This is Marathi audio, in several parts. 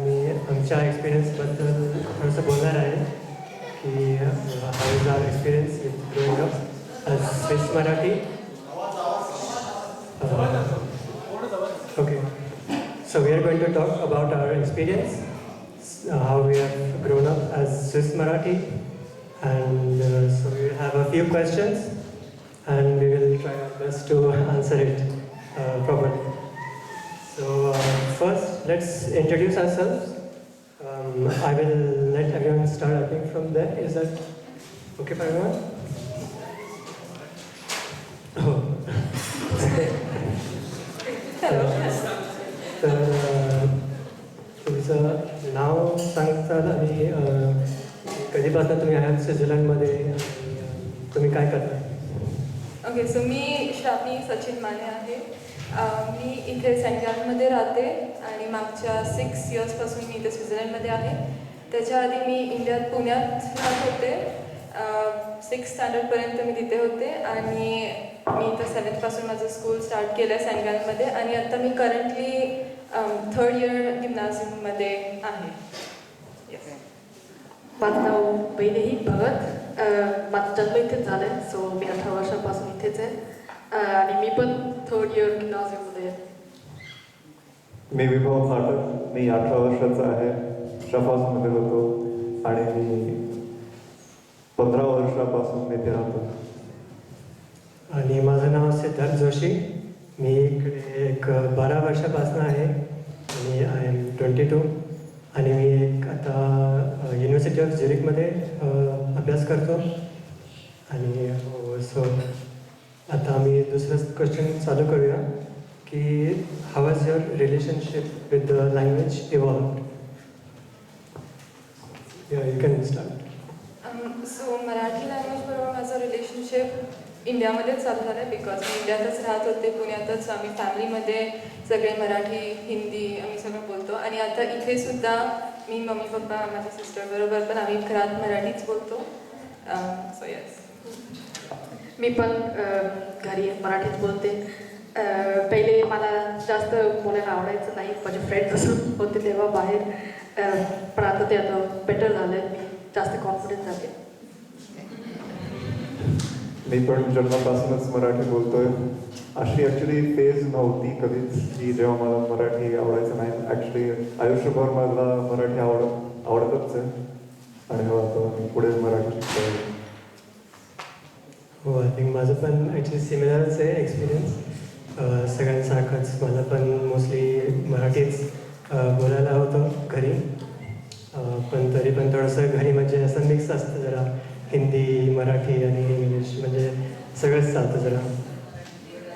मी आमच्या एक्सपिरियन्सबद्दल थोडंसं बोलणार आहे की how is our experience with growing up as Swiss Marathi. Okay, so we are going to talk about our experience, how we have grown up as Swiss Marathi, and so we will have a few questions and we will try our best to answer it properly. So first, let's introduce ourselves. I will let everyone start, I think, from there. Is that okay for everyone? Oh. तर तुमचं नाव सांगताल आणि कधीपासून तुम्ही आहात स्वित्झर्लंडमध्ये आणि तुम्ही काय करता? ओके, सो मी श्रावणी सचिन माने आहे. मी इथे सेंटगॅलमध्ये राहते आणि मागच्या 6 इयर्सपासून मी इथे स्वित्झर्लंडमध्ये आहे. त्याच्या आधी मी पुण्यात राहत होते. 6th स्टँडर्डपर्यंत मी तिथे होते आणि मी इथं 7thपासून माझं स्कूल स्टार्ट केलं आहे सेंटगॅलमध्ये आणि आता मी करंटली 3rd इयर जिम्नॅझियममध्ये आहे. माझं नाव वैदेही भगत. माझं जन्म इथेच झालं आहे, सो मी 18 वर्षांपासून इथेच आहे आणि मी पण 3rd इयर जिम्नॅझियममध्ये आहे. मी विभव फाटक, मी 18 वर्षाचा आहे. शफासमध्ये होतो आणि मी 15 वर्षापासून मी इथे राहतो. आणि माझं नाव सिद्धार्थ जोशी. मी इकडे एक 12 वर्षापासून आहे आणि आय एम 22 आणि मी एक आता युनिव्हर्सिटी ऑफ झुरिकमध्ये अभ्यास करतो. आणि सो आता आम्ही दुसरं क्वेश्चन चालू करूया की how was your relationship with the language evolved? You can start. So Marathi लँग्वेजबरोबर माझं रिलेशनशिप इंडियामध्येच चालू झालं आहे बिकॉज मी इंडियातच राहत होते. पुण्यातच आम्ही फॅमिलीमध्ये सगळे मराठी हिंदी आम्ही सगळं बोलतो आणि आता इथे सुद्धा मी मम्मी पप्पा माझ्या सिस्टरबरोबर पण आम्ही घरात मराठीच बोलतो. सो येस, मी पण घरी मराठीत बोलते. पहिले मला जास्त बोलायला आवडायचं नाही, माझे फ्रेंड्स असं होते तेव्हा बाहेर, पण आता ते आता बेटर झालं आहे. मी जास्त कॉन्फिडन्स झाले. मी पण जन्मापासूनच मराठी बोलतोय. अशी ॲक्च्युली फेज नव्हती कधीच की जेव्हा मला मराठी आवडायचं नाही. ॲक्च्युली आयुष्यभर मला मराठी आवडतच आहे आणि आता मी पुढे मराठी शिकतोय. हो, आय थिंक माझं पण ॲक्च्युली सिमिलरच आहे एक्सपिरियन्स. सगळ्यांसारखंच मला पण मोस्टली मराठीच बोलायला होतं घरी, पण तरी पण थोडंसं घरी म्हणजे असं मिक्स असतं जरा, हिंदी मराठी आणि इंग्लिश म्हणजे सगळंच चालतं जरा.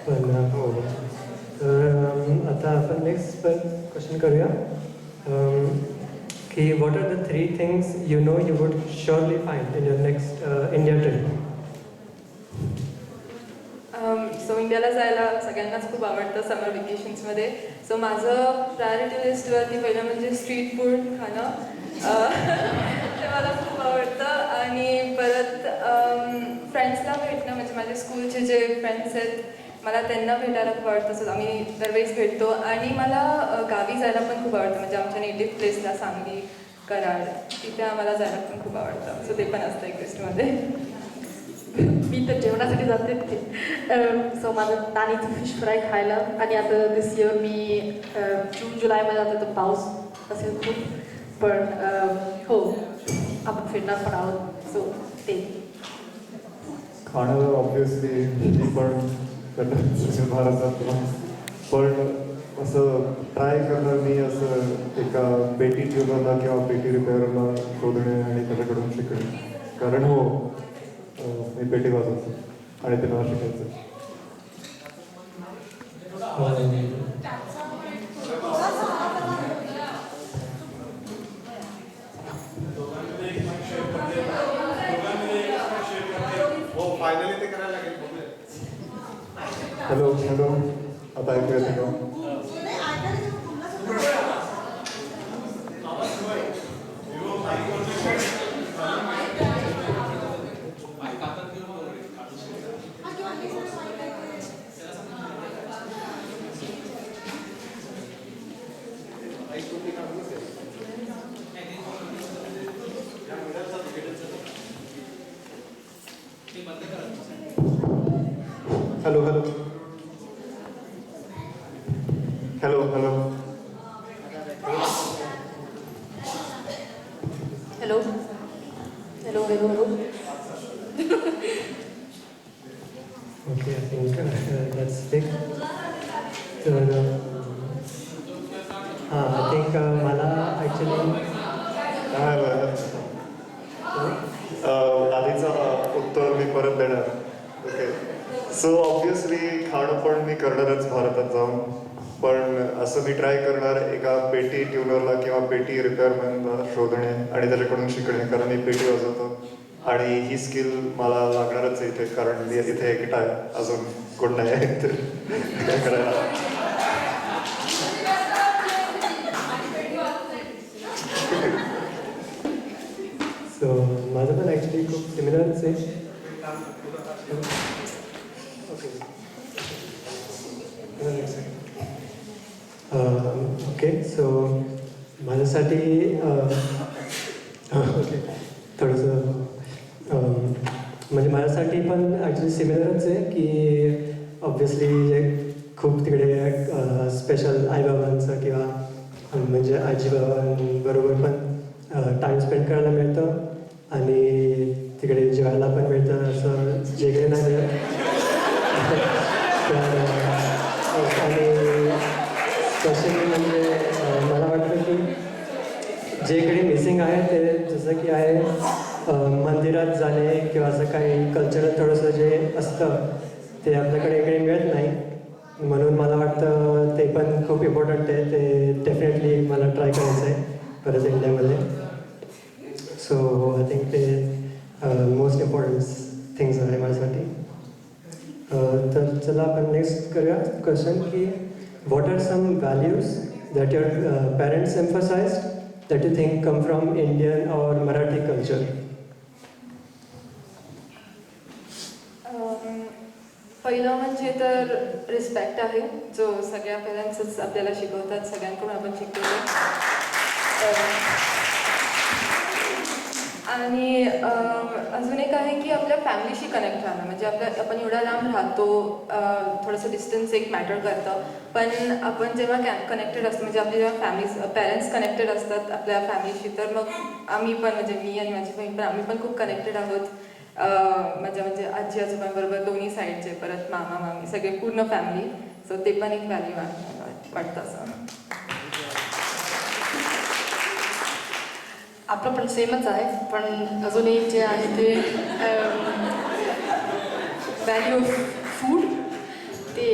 पण हो, तर आता आपण नेक्स्ट पण क्वेश्चन करूया की what are the 3 things you know you would surely find in your next India trip? So इंडियाला जायला सगळ्यांनाच खूप आवडतं समर वेकेशन्समध्ये. सो माझं प्रायोरिटी लिस्टवरती पहिलं म्हणजे स्ट्रीट फूड खाणं. ते मला खूप आवडतं आणि परत फ्रेंड्सला भेटणं, म्हणजे माझे स्कूलचे जे फ्रेंड्स आहेत मला त्यांना भेटायला खूप आवडतं. सो आम्ही दरवेळेस भेटतो आणि मला गावी जायला पण खूप आवडतं, म्हणजे आमच्या नेटिव्ह प्लेसला सांगली कराड तिथे आम्हाला जायला पण खूप आवडतं. सो ते पण असतं एक लिस्टमध्ये. मी तर जेवणासाठी जाते तिथे. सो माझं नानीचं फिश फ्राय खायला आणि आता दिस इयर मी जून जुलैमध्ये जाते तर पाऊस असेल खूप, पण हो आपण फिरणार पण आहोत. सो ते खाणं ऑब्वियसली मी पण दक्षिण भारतात, पण असं ट्राय करणं मी असं एका पेटी ट्युनरला किंवा पेटी रिपेअरला शोधणे आणि त्याच्याकडून शिकणे. कारण हो, मी पेटी वाजवतो आणि ते मला शिकायचं. हॅलो हॅलो, आता ऐकू येते का? Hello hello hello hello hello hello hello hello okay I think that's thick तर हां आय थिंक मला ॲक्च्युली काय आधीचं उत्तर मी परत देणार. ओके सो ऑब्विसली खाणं पण मी करणारच भारतात जाऊन, पण असं मी ट्राय करणार एका पेटी ट्युनरला किंवा पेटी रिपेअरमॅनला शोधणे आणि त्याच्याकडून शिकणे, कारण मी पेटी वाजवतो आणि ही स्किल मला लागणारच आहे इथे, कारण मी इथे एकटा आहे, अजून कोण नाही आहे तर काय करायला. सो माझं पण ॲक्च्युली खूप सिमिलरच आहे. ओके सो माझ्यासाठी ओके थोडंसं म्हणजे माझ्यासाठी पण ॲक्च्युली सिमिलरच आहे की ऑब्व्हियसली जे खूप तिकडे स्पेशल आईबाबांचं किंवा म्हणजे आजीबाबांबरोबर पण टाईम स्पेंड करायला मिळतं आणि तिकडे जेवायला पण मिळतं, असं जे काही नाही मिळत. तर आणि स्पेशली म्हणजे मला वाटतं की जे काही मिसिंग आहे ते जसं की आहे मंदिरात जाणे किंवा असं काही कल्चरल थोडंसं जे असतं ते आपल्याकडे इकडे मिळत नाही, म्हणून मला वाटतं ते पण खूप इम्पॉर्टंट आहे. ते डेफिनेटली मला ट्राय करायचं आहे परत इंडियामध्ये. सो आय थिंक ते मोस्ट इम्पॉर्टंट थिंग्स आहे माझ्यासाठी. तर चला आपण नेक्स्ट करूया क्वेश्चन की what are some values that your parents emphasized that you think come from Indian or Marathi culture? पहिलं म्हणजे तर रिस्पेक्ट आहे, जो सगळ्या पेरेंट्सच आपल्याला शिकवतात, सगळ्यांकडून आपण शिकतो. आणि अजून एक आहे की आपल्या फॅमिलीशी कनेक्ट राहणं, म्हणजे आपण एवढा लांब राहतो, थोडंसं डिस्टन्स एक मॅटर करतं, पण आपण जेव्हा कनेक्टेड असतो, म्हणजे आपले जेव्हा पॅरेंट्स कनेक्टेड असतात आपल्या फॅमिलीशी, तर मग आम्ही पण म्हणजे मी आणि माझी बहीण पण आम्ही पण खूप कनेक्टेड आहोत. म्हणजे आजी आजोबांबरोबर दोन्ही साईडचे, परत मामा मामी सगळे पूर्ण फॅमिली. सो ते पण एक व्हॅल्यू वाटतं असं. आपलं पण सेमच आहे, पण अजून एक जे आहे ते व्हॅल्यू ऑफ फूड, ते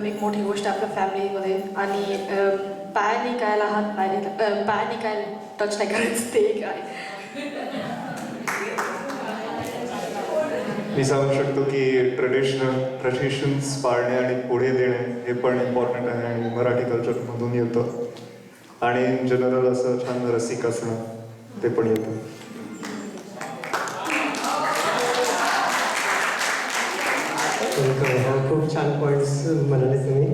एक मोठी गोष्ट आपल्या फॅमिलीमध्ये. आणि पायाने खायला हात पायाने काय टच नाही करायचं, ते एक आहे. मी सांगू शकतो की ट्रेडिशन्स पाळणे आणि पुढे देणे हे पण इम्पॉर्टंट आहे आणि मराठी कल्चरमधून येतं. आणि इन जनरल असं छान रसिक असणं ते पण येतं. खूप छान पॉईंट्स म्हणाले तुम्ही.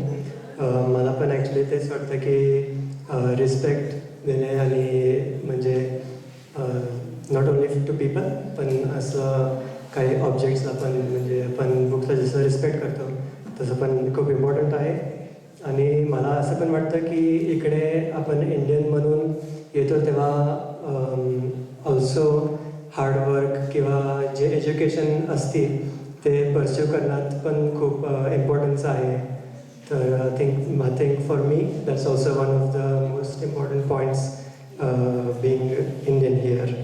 मला पण ॲक्च्युली तेच वाटतं की रिस्पेक्ट देणे आणि म्हणजे नॉट ओन्ली टू पीपल, पण असं काही ऑब्जेक्ट्सला पण म्हणजे आपण बुक्सला जसं रिस्पेक्ट करतो तसं पण खूप इम्पॉर्टंट आहे. आणि मला असं पण वाटतं की इकडे आपण इंडियन म्हणून येतो तेव्हा ऑल्सो हार्डवर्क किंवा जे एज्युकेशन असतील ते परस्यू करण्यात पण खूप इम्पॉर्टन्स आहे. तर I think for me that's also one of the most important points being Indian here.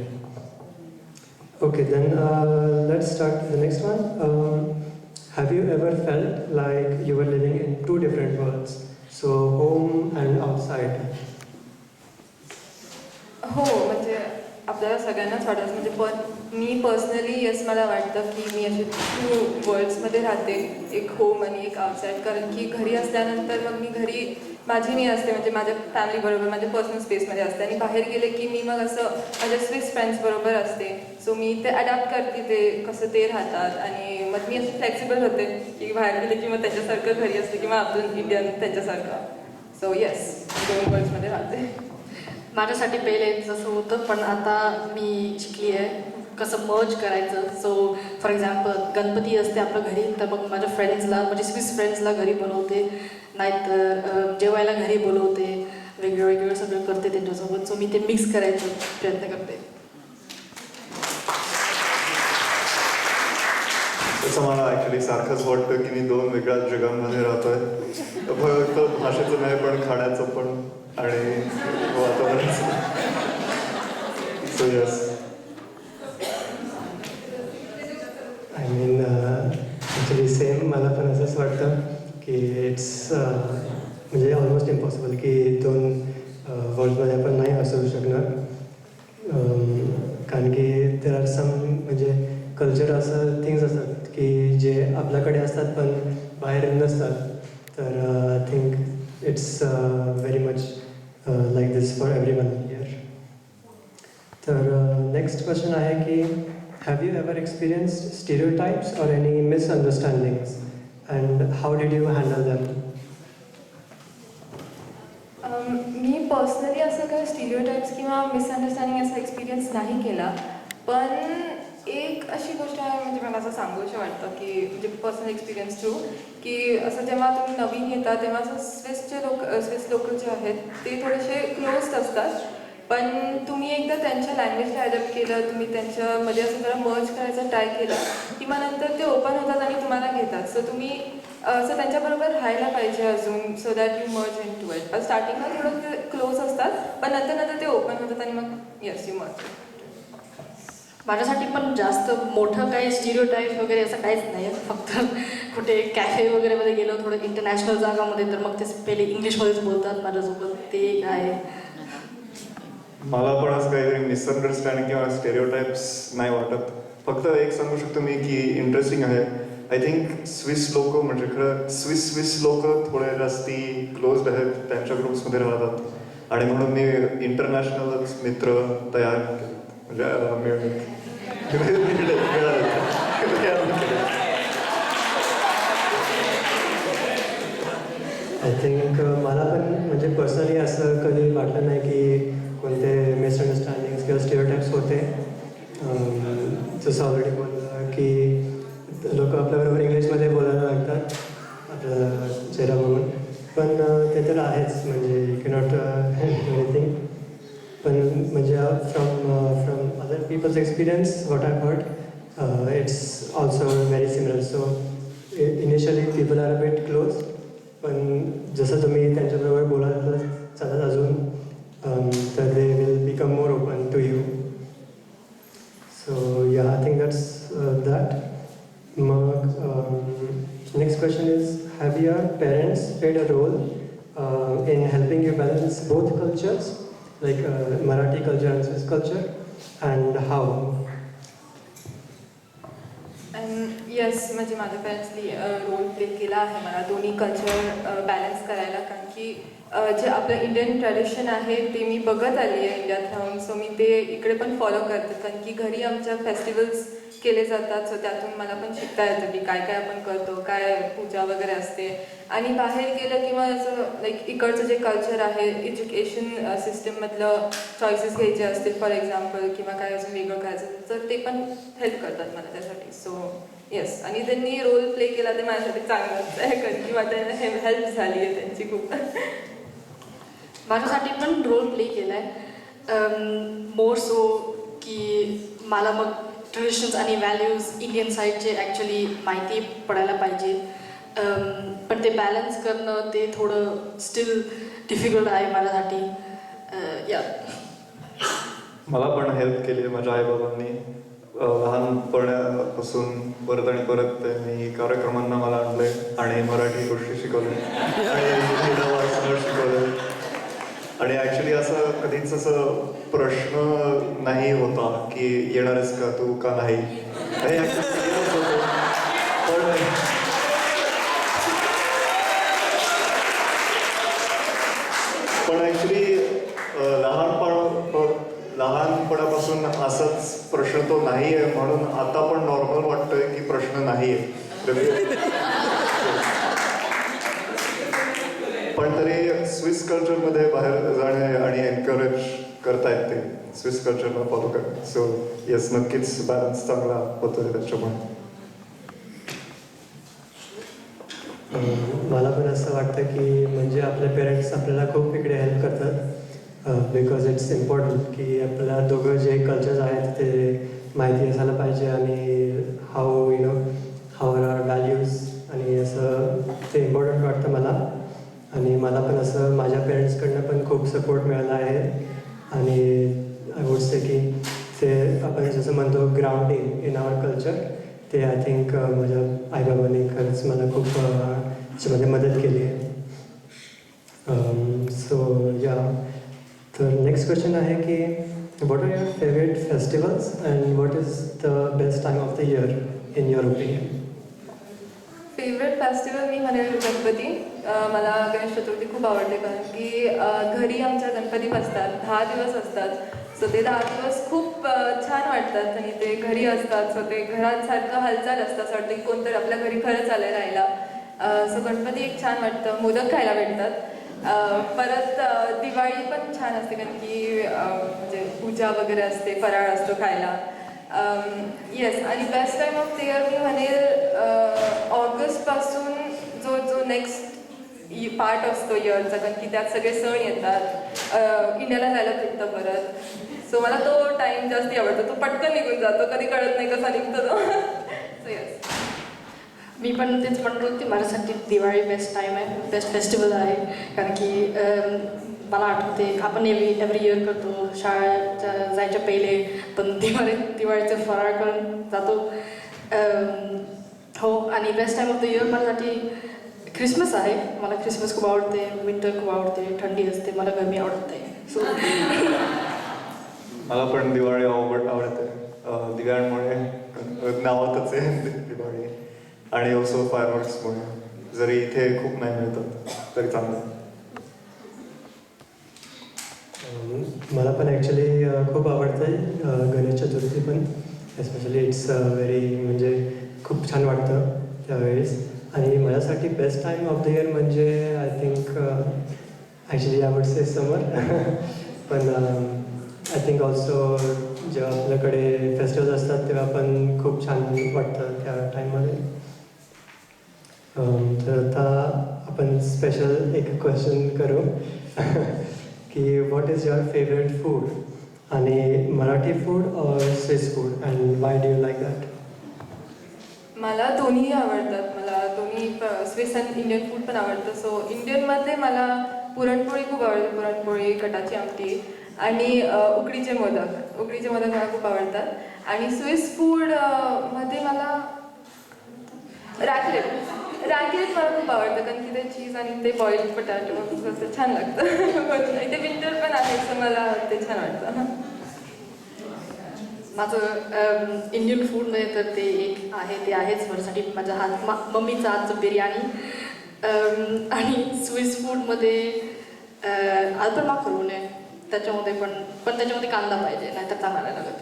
Okay, then let's start the next one. Have you ever felt like you were living in two different worlds, so home and outside? हो, म्हणजे आपल्याला सगळ्यांनाच वाटायचं, म्हणजे मी पर्सनली येस मला वाटतं की मी अशी टू वर्ल्ड्समध्ये राहते, एक होम आणि एक आउटसाईड. कारण की घरी असल्यानंतर मग मी घरी मी असते, म्हणजे माझ्या फॅमिलीबरोबर माझ्या पर्सनल स्पेसमध्ये असते, आणि बाहेर गेले की मी मग असं माझ्या स्विस फ्रेंड्सबरोबर असते. सो मी ते अडॅप्ट करते ते कसं ते राहतात, आणि मग मी अशी फ्लेक्सिबल होते की बाहेर गेले की मग त्याच्यासारखं घरी असते किंवा आपण इंडियन त्यांच्यासारखं. सो येस, दोन वर्ल्ड्समध्ये राहते. माझ्यासाठी पहिले जसं होतं, पण आता मी शिकली आहे कसं मर्ज करायचं. सो फॉर एक्झाम्पल गणपती असते आपल्या घरी, तर मग माझ्या फ्रेंड्सला, म्हणजे स्विस फ्रेंड्सला घरी बनवते, नाहीतर जेवायला घरी बोलवते, वेगळं वेगळं सगळं करते त्यांच्यासोबत. सो मी ते मिक्स करायचा प्रयत्न करते. तसं मला ॲक्च्युली सारखंच वाटतं की मी दोन वेगळ्या जगांमध्ये राहतोय. फक्त भाषेचं नाही, पण खाण्याचं पण आणि वातावरणाचं. So yes. I mean actually same मला पण असंच वाटतं की इट्स म्हणजे ऑलमोस्ट इम्पॉसिबल की दोन वर्ल्डमध्ये आपण नाही असू शकणार. कारण की देर आर सम म्हणजे कल्चर असं थिंग्स असतात की जे आपल्याकडे असतात पण बाहेर नसतात. तर I think it's very much like this for everyone here. तर नेक्स्ट क्वेश्चन आहे की have you ever experienced stereotypes or any misunderstandings and how did you handle them? मी पर्सनली असं काही स्टिरियोटाइप्स किंवा मिसअंडरस्टँडिंग असा एक्सपिरियन्स नाही केला. पण एक अशी गोष्ट आहे, म्हणजे मला असं सांगूशी वाटतं की म्हणजे पर्सनल एक्सपिरियन्स थ्रू की असं जेव्हा तुम्ही नवीन येता तेव्हा असं स्विस लोक जे आहेत ते थोडेसे क्लोज्ड असतात. पण तुम्ही एकदा त्यांच्या लँग्वेजला ॲडॅप्ट केलं, तुम्ही त्यांच्यामध्ये असं जरा मर्ज करायचा ट्राय केला की मग नंतर ते ओपन होतात आणि तुम्हाला घेतात. सो तुम्ही असं त्यांच्याबरोबर राहायला पाहिजे अजून, so that you merge into it. स्टार्टिंगला थोडं ते क्लोज असतात, पण नंतर ते ओपन होतात आणि मग येस यू मर्ज. माझ्यासाठी पण जास्त मोठं काही स्टिरियोटाईप वगैरे असं काहीच नाही आहे. फक्त कुठे कॅफे वगैरेमध्ये गेलो, थोडं इंटरनॅशनल जागामध्ये, तर मग ते पहिले इंग्लिशमध्येच बोलतात माझ्यासोबत, ते एक आहे. मला पण असं काहीतरी मिसअंडरस्टँडिंग किंवा स्टेरिओटाइप्स नाही वाटत. फक्त एक सांगू शकतो मी की इंटरेस्टिंग आहे. आय थिंक स्विस लोक म्हणजे खरं स्विस लोक थोडे जास्ती क्लोज्ड आहेत, त्यांच्या ग्रुप्समध्ये राहतात आणि म्हणून मी इंटरनॅशनलच मित्र तयार म्हणजे आय थिंक मला पण म्हणजे पर्सनली असं कधी वाटलं नाही की कोणते मिसअंडरस्टँडिंग्स किंवा स्टिरियोटाइप्स होते. जसं ऑलरेडी बोललं की लोक आपल्याबरोबर इंग्लिशमध्ये बोलायला लागतात आपला चेहरा बघून, पण ते तर आहेच, म्हणजे यू कॅनॉट एनिथिंग. पण म्हणजे from other peoples experience what I heard it's also very similar. So initially people are a bit close, पण जसं तुम्ही त्यांच्याबरोबर बोलायला चालत अजून तर they will become more open to you. So yeah I think that's that. मग next question is have your parents played a role in helping you balance both cultures, like Marathi culture and Swiss culture, and how? And yes, म्हणजे माझ्या पॅरेंट्सनी रोल प्ले केला आहे मला दोन्ही कल्चर बॅलन्स करायला. कारण की जे आपलं इंडियन ट्रॅडिशन आहे ते मी बघत आली आहे इंडियात राहून. सो मी ते इकडे पण फॉलो करते, कारण की घरी आमच्या फेस्टिवल्स केले जातात. सो त्यातून मला पण शिकता येतं की काय काय आपण करतो, काय पूजा वगैरे असते. आणि बाहेर गेलं किंवा असं लाईक इकडचं जे कल्चर आहे, एज्युकेशन सिस्टममधलं चॉईसेस घ्यायचे असतील फॉर एक्झाम्पल, किंवा काय अजून वेगळं करायचं, तर ते पण हेल्प करतात मला त्यासाठी. सो येस, आणि त्यांनी रोल प्ले केला ते माझ्यासाठी चांगलंच आहे, कारण की मला हेल्प झाली आहे त्यांची खूप. माझ्यासाठी पण रोल प्ले केला आहे, मोर सो की मला मग ट्रेडिशन्स आणि व्हॅल्यूज इंडियन साईडचे ॲक्च्युली माहिती पडायला पाहिजे. पण ते बॅलन्स करणं ते थोडं स्टील डिफिकल्ट आहे माझ्यासाठी. या मला पण हेल्प केली आहे माझ्या आईबाबांनी. लहानपणापासून परत आणि परत त्यांनी कार्यक्रमांना मला आणले आणि मराठी गोष्टी शिकवल्या आणि शिकवलं. आणि ॲक्च्युली असं कधीच असं प्रश्न नाही होता की येणारच का तू का नाही. पण ॲक्च्युली लहानपणापासून असाच प्रश्न तो नाही आहे, म्हणून आता पण नॉर्मल वाटतंय की प्रश्न नाही आहे. पण तरी स्विस कल्चरमध्ये बाहेर जाणे आणि एनकरेज करता येते. स्विस कल्चरला फॉलो करा. सो येस, नक्कीच बॅलन्स चांगला होतो त्याच्यामुळे. मला पण असं वाटतं की म्हणजे आपले पेरेंट्स आपल्याला खूप इकडे हेल्प करतात बिकॉज इट्स इम्पॉर्टंट की आपल्याला दोघं जे कल्चर्स आहेत ते माहिती असायला पाहिजे आणि हाऊ हाऊ आर व्हॅल्यूज आणि असं ते इम्पॉर्टंट वाटतं मला. आणि मला पण असं माझ्या पेरेंट्सकडनं पण खूप सपोर्ट मिळाला आहे आणि आय वुड से की ते आपण जसं म्हणतो ग्राउंडिंग इन आवर कल्चर ते आय थिंक माझ्या आईबाबांनी खरंच मला खूप त्याच्यामध्ये मदत केली आहे. सो या, तर नेक्स्ट क्वेश्चन आहे की what are your favourite festivals and what is the best time of the year in your opinion? Favourite festival मी म्हणेल गणपती. मला गणेश चतुर्थी खूप आवडते कारण की घरी आमच्या गणपती बसतात, 10 दिवस असतात. सो ते 10 दिवस खूप छान वाटतात आणि ते घरी असतात. सो ते घरांसारखं हालचाल असतं, असं वाटतं की कोणतरी आपल्या घरी खरंच आलं राहायला. सो गणपती एक छान वाटतं, मोदक खायला भेटतात. परत दिवाळी पण छान असते कारण की म्हणजे पूजा वगैरे असते, फराळ असतो खायला. येस, आणि best time of the year मी म्हणेल ऑगस्टपासून जो नेक्स्ट पार्ट असतो इयरचा कारण की त्यात सगळे सण येतात, इंडियाला जायला भेटतं परत. सो मला तो टाईम जास्ती आवडतो. तो पटकन निघून जातो, कधी कळत नाही कसा निघतो तो. सो येस, मी पण तेच म्हणत होते, माझ्यासाठी दिवाळी बेस्ट टाईम आहे, बेस्ट फेस्टिवल आहे. कारण की मला आठवते आपण एव्हरी इयर करतो, शाळेच्या जायच्या पहिले पण दिवाळीचं फराळ करून जातो. हो, आणि best time of the year माझ्यासाठी ख्रिसमस आहे. मला ख्रिसमस खूप आवडते, विंटर खूप आवडते, थंडी असते, मला गरमी आवडते. सो मला पण दिवाळी आवडते. दिव्यांमुळे नावातच आहे दिवाळी आणि ऑल्सो फायरवर्क्समुळे. जरी इथे खूप नाही मिळतात तरी चांगलं. मला पण ॲक्च्युली खूप आवडतं आहे गणेश चतुर्थी पण. एस्पेशली इट्स व्हेरी म्हणजे खूप छान वाटतं त्यावेळेस. आणि माझ्यासाठी best time of the year म्हणजे I think actually I would say summer. पण आय थिंक ऑल्सो जेव्हा आपल्याकडे फेस्टिवल्स असतात तेव्हा पण खूप छान वाटतं त्या टाईममध्ये. तर आता आपण स्पेशल एक क्वेश्चन करू की what is your favourite food? आणि मराठी फूड और Swiss food and why do you like that? मला दोन्ही आवडतात. मला दोन्ही स्विस अँड इंडियन फूड पण आवडतं. सो इंडियनमध्ये मला पुरणपोळी खूप आवडते. पुरणपोळी, कटाची आमटी आणि उकडीचे मोदक मला खूप आवडतात. आणि स्विस फूड मध्ये मला रॅकलेट मला खूप आवडतं कारण की ते चीज आणि ते बॉइल्ड पटाटो छान लागतं. ते विंटर पण आहे सो मला ते छान वाटतं. माझं इंडियन फूडमध्ये तर ते एक आहे, ते आहेच माझ्यासाठी माझ्या मम्मीचा हातचं बिर्याणी. आणि स्विस फूडमध्ये आल्पर माकरून आहे, त्याच्यामध्ये पण त्याच्यामध्ये कांदा पाहिजे, नाहीतर चांगला नाही लागत.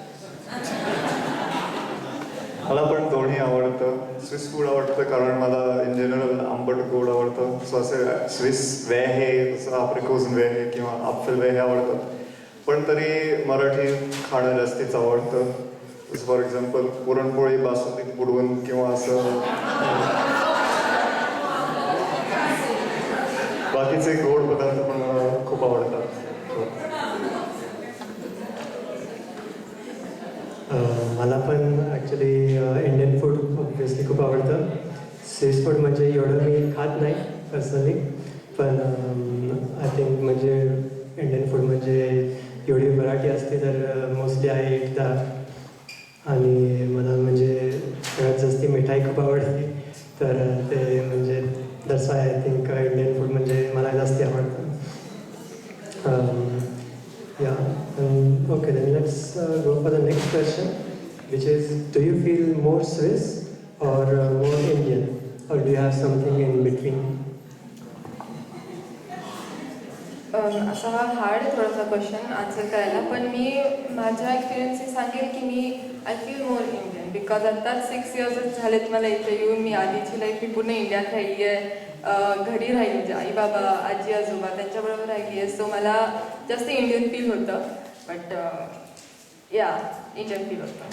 मला पण दोन्ही आवडतं. स्विस फूड आवडतं कारण मला इन जनरल आंबट गोड आवडतं. सो असे स्विस वेहे, जसं आफ्रिकोज वेहे किंवा आप्फल वेहे आवडतात. पण तरी मराठी खाणं जास्तीच आवडतं. जसं फॉर एक्झाम्पल पुरणपोळी बासुंदीत बुडवून किंवा असं बाकीचे गोड पदार्थ पण मला खूप आवडतात. मला पण ॲक्च्युली इंडियन फूड ऑब्वियसली खूप आवडतं. स्विस फूड म्हणजे एवढं मी खात नाही पर्सनली, पण आय थिंक म्हणजे इंडियन फूड म्हणजे एवढी व्हरायटी असते तर मोस्टली आय ईट दॅट. आणि मला म्हणजे सगळ्यात जास्ती मिठाई खूप आवडते, तर ते म्हणजे that's why I think Indian food म्हणजे मला जास्ती आवडतं. Okay, then let's go for the next question, which is, do you feel more Swiss or more Indian, or do you have something in between? असा हा हार्ड आहे थोडासा क्वेश्चन आन्सर करायला, पण मी माझ्या एक्सपिरियन्सने सांगेल की मी I feel more Indian because आत्ताच 6 इयर्सच झालेत मला इथे येऊन. मी आधीची लाईफ मी पूर्ण इंडियात राहिली आहे, घरी राहिली म्हणजे आई बाबा आजी आजोबा त्यांच्याबरोबर राहिली आहे. सो मला जास्त इंडियन फील होतं. बट या इंडियन फील होतं.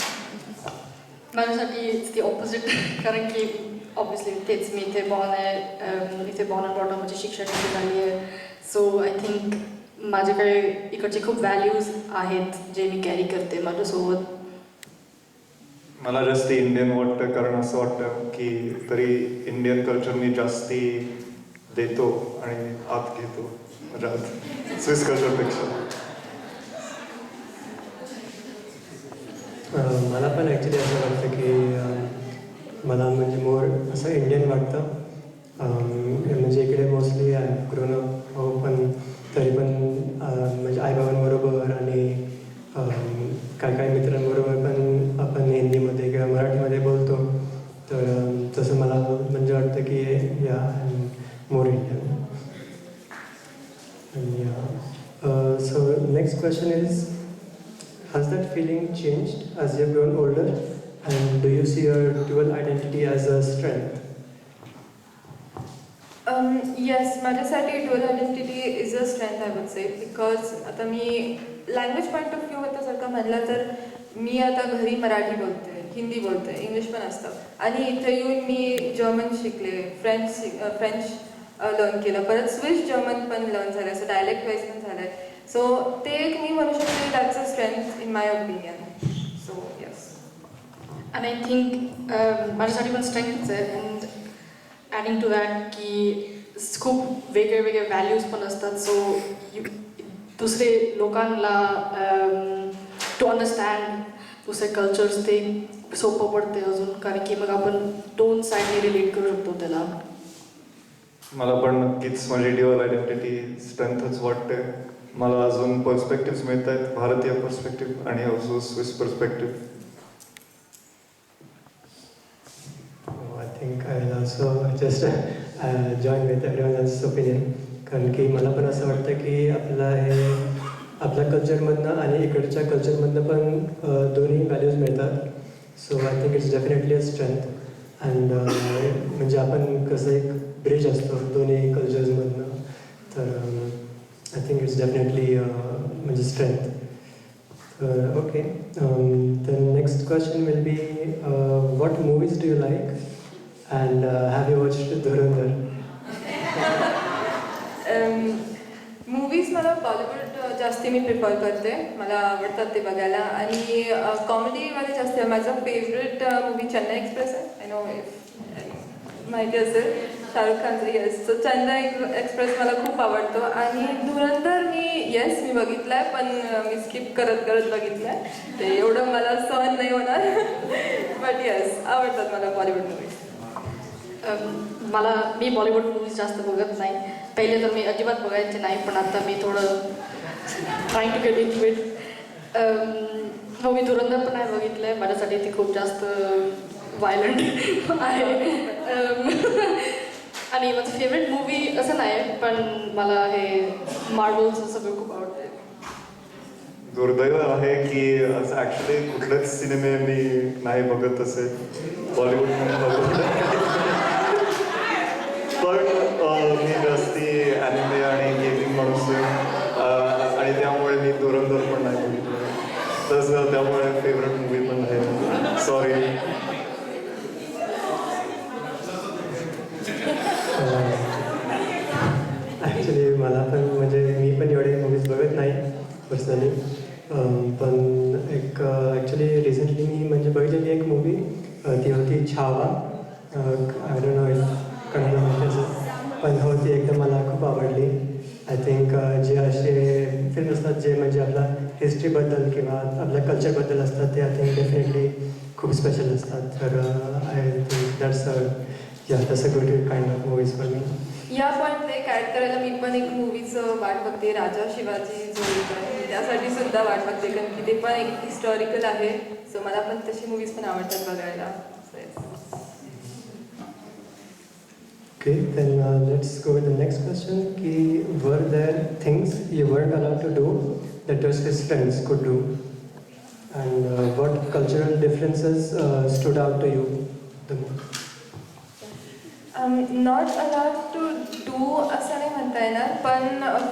माझ्यासाठी इट्स दी ऑपोजिट कारण की ऑब्विसली तेच मी इथे बॉर्न आहे, इथे बॉर्न अँड बॉटम म्हणजे शिक्षण इथे झाली आहे. सो आय थिंक माझ्याकडे इकडचे खूप व्हॅल्यूज आहेत जे मी कॅरी करते माझ्यासोबत. मला जास्ती इंडियन वाटतं कारण असं वाटतं की तरी इंडियन कल्चर मी जास्ती देतो आणि आत घेतो माझ्या आत स्विस कल्चरपेक्षा. मला पण ॲक्च्युली असं वाटतं की मला म्हणजे मोर असं इंडियन वाटतं. म्हणजे इकडे मोस्टली आय ग्रोन अप हो, पण तरी पण म्हणजे आईबाबांबरोबर आणि काय काय मित्रांबरोबर पण आपण हिंदीमध्ये किंवा मराठीमध्ये बोलतो. तर तसं मला म्हणजे वाटतं की या मोर इंडियन. आणि so next question is, has that feeling changed as you've grown older, and do you see your dual identity as a strength? Yes, माझ्यासाठी dual identity is a strength I would say, because आता मी लँग्वेज पॉईंट ऑफ व्ह्यू होता जर का म्हणलं तर मी आता घरी मराठी बोलते, हिंदी बोलते, इंग्लिश पण असतं आणि इथे येऊन मी जर्मन शिकले, फ्रेंच लर्न केलं, परत स्विस जर्मन पण लर्न झालं, असं डायलेक्ट वाईज पण झालं आहे. सो ते एक मी म्हणू शकते that's a strength in my opinion. So yes. आणि आय थिंक माझ्यासाठी पण स्ट्रेंथच आहे. अँड ॲडिंग टू दॅट की खूप वेगळे वेगळे व्हॅल्यूज पण असतात. सो दुसरे लोकांना टू अंडरस्टँड दुसरे कल्चर्स ते सोपं पडते अजून, कारण की मग आपण दोन साईडने रिलेट करू शकतो त्याला. मला पण नक्कीच माझी ड्युअल आयडेंटिटी स्ट्रेंथच वाटते. मला अजून पर्स्पेक्टिव्स मिळत आहेत, भारतीय पर्स्पेक्टिव्ह आणि also Swiss perspective. I think I will also just join with everyone else's opinion. कारण की मला पण असं वाटतं की आपल्या कल्चरमधनं आणि इकडच्या कल्चरमधनं पण दोन्ही व्हॅल्यूज मिळतात. So I think it's definitely a strength. And म्हणजे आपण कसं एक ब्रिज असतो दोन्ही कल्चर्समधनं. तर आय थिंक इट्स डेफिनेटली म्हणजे strength. Okay, the next question will be, what movies do you like? And have you watched Dhurandhar? Movies मला बॉलिवूड जास्ती मी प्रिफर करते, मला आवडतात ते बघायला. आणि कॉमेडीमध्ये जास्त माझं फेवरेट मूवी चेन्नई एक्सप्रेस आहे. आय नो इफ माहिती असेल, शाहरुख खानचं. येस, सो चेन्नई एक्सप्रेस मला खूप आवडतो. आणि धुरंधर मी बघितलं आहे, पण मी स्किप करत बघितलं आहे, ते एवढं मला सहन नाही होणार. बट येस, आवडतात मला बॉलिवूड मूवीज. मी बॉलिवूड मूवीज जास्त बघत नाही. पहिले तर मी अजिबात बघायचे नाही, पण आता मी थोडं trying to get into it. हो, मी धुरंधर पण नाही बघितलं आहे. माझ्यासाठी ती खूप जास्त व्हायलंट आहे. आणि माझं फेवरेट मूवी असं नाही, पण मला हे मार्वल्स सगळं खूप आवडतं. दुर्दैव आहे की असं ॲक्च्युली कुठलेच सिनेमे मी नाही बघत असे बॉलिवूड पण मी जास्ती ॲनिमे आणि गेमिंग माणूस आहे आणि त्यामुळे मी धुरंधर पण नाही बघितलं. तसं त्यामुळे फेवरेट मूवी पण आहे. सॉरी. ॲक्च्युली मला पण म्हणजे मी पण एवढे मूवीज बघत नाही पर्सनली. पण एक ॲक्च्युली रिसेंटली मी म्हणजे बघितलेली एक मूवी ती होती Chhaava. I don't know if Kannada माहिती असेल, पण हो ती एकदम मला खूप आवडली. आय थिंक जे असे फिल्म असतात जे म्हणजे आपल्या हिस्ट्रीबद्दल किंवा आपल्या कल्चरबद्दल असतात ते आय थिंक डेफिनेटली खूप स्पेशल असतात. तर I think that's a good kind of movies for me. या पॉईंटला एक ॲड करायला मी पण एक मूवीचं वाट बघते, राजा शिवाजी जोडीचं आहे, त्यासाठी सुद्धा वाट बघते, कारण की ते पण एक हिस्टॉरिकल आहे. सो मला पण तशी मूवीज पण आवडतात बघायला. Okay, then let's go with the next question. Were there things you weren't allowed to do that your Swiss friends could do? And what cultural differences stood out to you the most? Not allowed to do असं नाही म्हणता येणार, पण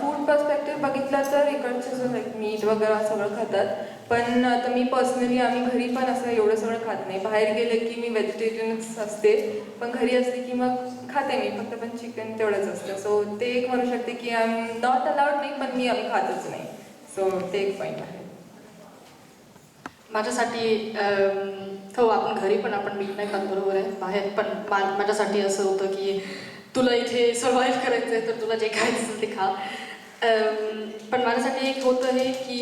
फूड पर्स्पेक्टिव्ह बघितलं तर इकडचे जो लाईक मीट वगैरे सगळं खातात. पण आता मी पर्सनली आम्ही घरी पण असं एवढं सगळं खात नाही. बाहेर गेले की मी व्हेजिटेरियनच असते, पण घरी असते की मग खाते मी, फक्त पण चिकन तेवढंच असतं. सो ते एक म्हणू शकते की आय एम नॉट अलाउड नाही, पण आम्ही खातच नाही. सो ते एक पॉईंट आहे. माझ्यासाठी हो, आपण घरी पण आपण मीठ नाही खात, बरोबर आहे. बाहेर पण माझ्यासाठी असं होतं की तुला इथे सर्वाईव्ह करायचं आहे तर तुला जे खायचं असेल ते खा. पण माझ्यासाठी एक होतं हे की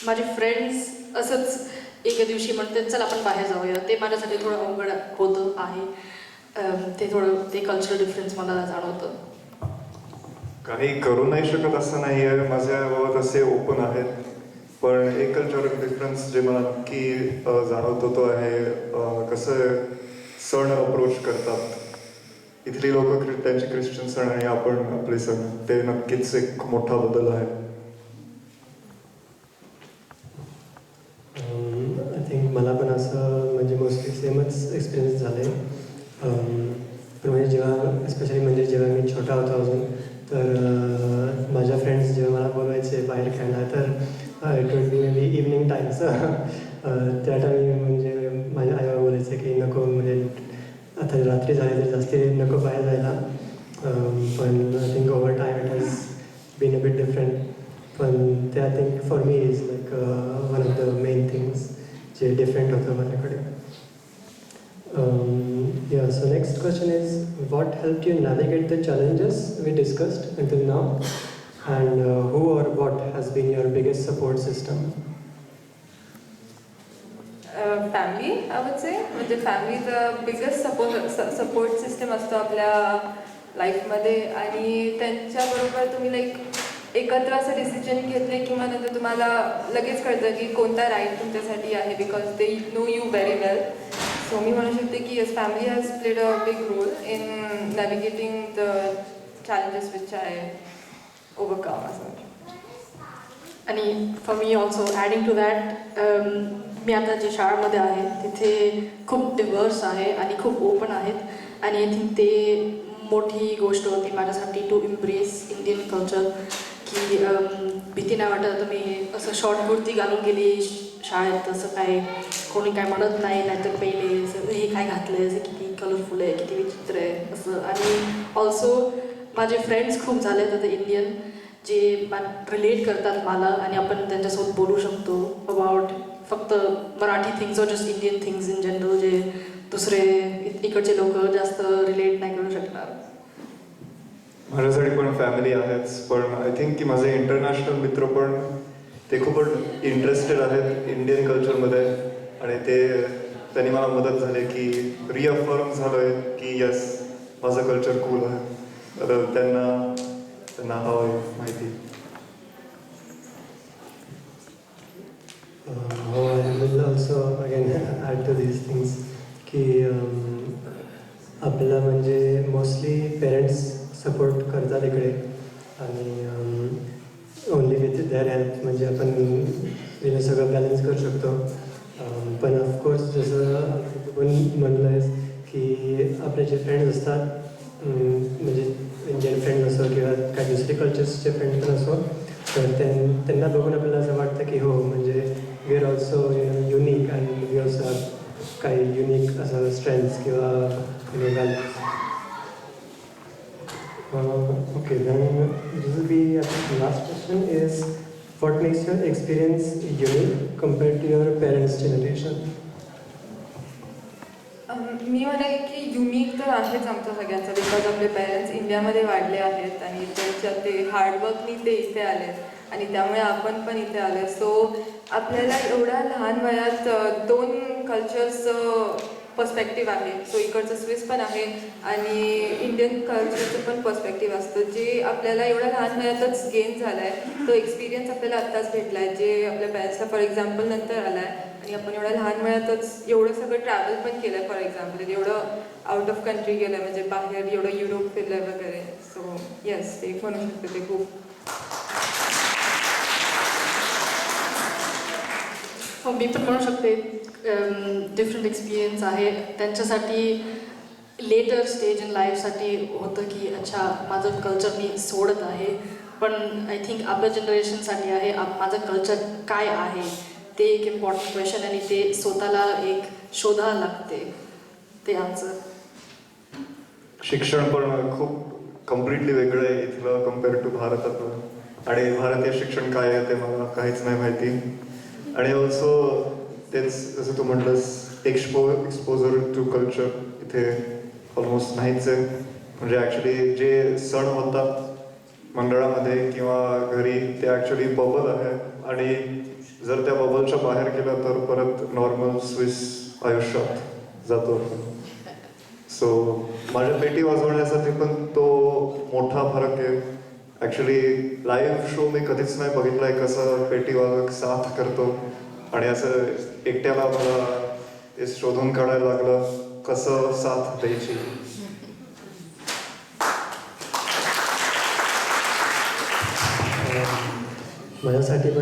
माझे फ्रेंड्स असंच एका दिवशी म्हणतात चल आपण बाहेर जाऊया. ते माझ्यासाठी थोडं अवघड होतं आहे. ते कल्चरल डिफरन्स मला जाणवतं. काही करू नाही शकत असं नाही आहे, माझ्या बाबत असे ओपन आहेत. पण एक कल्चरल डिफरन्स जे मला नक्की जाणवतो तो आहे कसं सण अप्रोच करतात. इथली लोक त्यांचे ख्रिश्चन सण आणि आपण आपले सण, ते नक्कीच एक मोठा बदल आहे. आय थिंक मला पण असं म्हणजे मोस्टली सेमच एक्सपिरियन्स झालं आहे. म्हणजे जेव्हा मी छोटा होतो अजून, तर माझ्या फ्रेंड्स जेव्हा मला बोलवायचे बाहेर खेळायला, तर it would be may be evening Times. त्या टाईमी म्हणजे माझ्या आईबाबा बोलायचे की नको, म्हणजे आता रात्री झाली तर जास्ती नको बाहेर जायला. पण I think over time it has been a bit different. पण ते I think for me is like one of the main things जे डिफरंट होतं माझ्याकडे. Yeah, so next question is, what helped you navigate the challenges we discussed until now, and who or what has been your biggest support system? Family I would say. म्हणजे family the biggest support system असतो आपल्या लाईफमध्ये. आणि त्यांच्याबरोबर तुम्ही लाईक एकत्र असं डिसिजन घेतले किंवा नंतर तुम्हाला लगेच कळतं की कोणता राईट तुमच्यासाठी आहे, because they know you very well. So मी म्हणू शकते की yes, family has played a big role in navigating the challenges which I overcome असं. आणि फॉर मी ऑल्सो ॲडिंग टू दॅट, मी आता जे शाळेमध्ये आहे तिथे खूप डिव्हर्स आहे आणि खूप ओपन आहेत. आणि आय थिंक ते मोठी गोष्ट होती माझ्यासाठी टू इम्प्रेस इंडियन कल्चर. की भीती नाही वाटत, तुम्ही असं शॉर्ट कुर्ती घालून गेली शाळेत, तसं काय कोणी काय म्हणत नाही. नाहीतर पहिले असं हे काय घातलं आहे, असं किती कलरफुल आहे, किती विचित्र आहे असं. आणि ऑल्सो माझे फ्रेंड्स खूप झाले आता इंडियन, जे रिलेट करतात मला आणि आपण त्यांच्यासोबत बोलू शकतो अबाउट फक्त मराठी थिंग्स और just Indian things in general, जे दुसरे इकडचे लोक जास्त रिलेट नाही करू शकणार. माझ्यासाठी पण फॅमिली आहेच, पण आय थिंक की माझे इंटरनॅशनल मित्र पण ते खूपच इंटरेस्टेड आहेत इंडियन कल्चरमध्ये. आणि त्यांनी मला मदत झाली की रिअफर्म झालं आहे की यस, माझं कल्चर कूल आहे. तर त्यांना हवं आहे माहिती. Oh, I will also again add to these things की आपलं म्हणजे मोस्टली पेरेंट्स सपोर्ट करतात इकडे, आणि ओनली विथ देअर हेल्प म्हणजे आपण हे सगळं बॅलन्स करू शकतो. पण ऑफकोर्स जसं तू पण म्हणलं आहेस की आपले जे फ्रेंड्स असतात, म्हणजे इंडियन फ्रेंड असो किंवा काही दुसरे कल्चर्सचे फ्रेंड पण असो, तर त्यांना बघून आपल्याला असं वाटतं की हो, म्हणजे we are also unique and we also have काही युनिक असं स्ट्रेंथ्स किंवा values. Okay, then this will be I think the last question is, what makes your experience unique compared to your parents' generation? मी म्हणेन की युनिक तर आहेच आमच्या सगळ्यांचा, बिकॉज आपले पेरेंट्स इंडियामध्ये वाढले आहेत आणि त्यांच्या ते हार्डवर्कनी ते इथे आलेत आणि त्यामुळे आपण पण इथे आले. सो आपल्याला एवढ्या लहान वयात दोन कल्चर्सचं पर्स्पेक्टिव्ह आहे. सो इकडचं स्विस पण आहे आणि इंडियन कल्चरचं पण पर्स्पेक्टिव्ह असतं, जे आपल्याला एवढ्या लहान वयातच गेन झाला आहे. तो एक्सपिरियन्स आपल्याला आत्ताच भेटला आहे, जे आपल्या पॅरेंट्सला फॉर एक्झाम्पल नंतर आला आहे. आणि आपण एवढ्या लहान वयातच एवढं सगळं ट्रॅव्हल पण केलं आहे. फॉर एक्झाम्पल एवढं आउट ऑफ कंट्री गेलं आहे, म्हणजे बाहेर एवढं युरोप फिरलं आहे वगैरे. सो येस, ते म्हणू शकते ते खूप. मी पण म्हणू शकते डिफरंट एक्सपिरियन्स आहे त्यांच्यासाठी. लेटर स्टेज इन लाईफसाठी होतं की अच्छा माझं कल्चर मी सोडत आहे, पण आय थिंक आपल्या जनरेशनसाठी आहे माझं कल्चर काय आहे ते एक इम्पॉर्टंट क्वेश्चन, आणि ते स्वतःला एक शोधायला लागते ते आन्सर. शिक्षण पण खूप कम्प्लिटली वेगळं आहे इथलं कम्पेअर टू भारतातलं, आणि भारतीय शिक्षण काय आहे ते मला काहीच नाही माहिती. आणि ऑल्सो तेच जसं तू म्हटलंस एक्सपोजर टू कल्चर इथे ऑलमोस्ट नाहीच आहे. म्हणजे ॲक्च्युली जे सण होतात मंडळामध्ये किंवा घरी ते ॲक्च्युली बबल आहे, आणि जर त्या बबलच्या बाहेर गेलं तर परत नॉर्मल स्विस आयुष्यात जातो. सो माझ्या पेटी वाजवण्यासाठी पण तो मोठा फरक आहे. ॲक्च्युली लाईव्ह शो मी कधीच नाही बघितला आहे कसं पेटी वाजवक साथ करतो, आणि असं एकट्याला मला ते शोधून काढायला लागलं कसं साथ द्यायची. माझ्यासाठी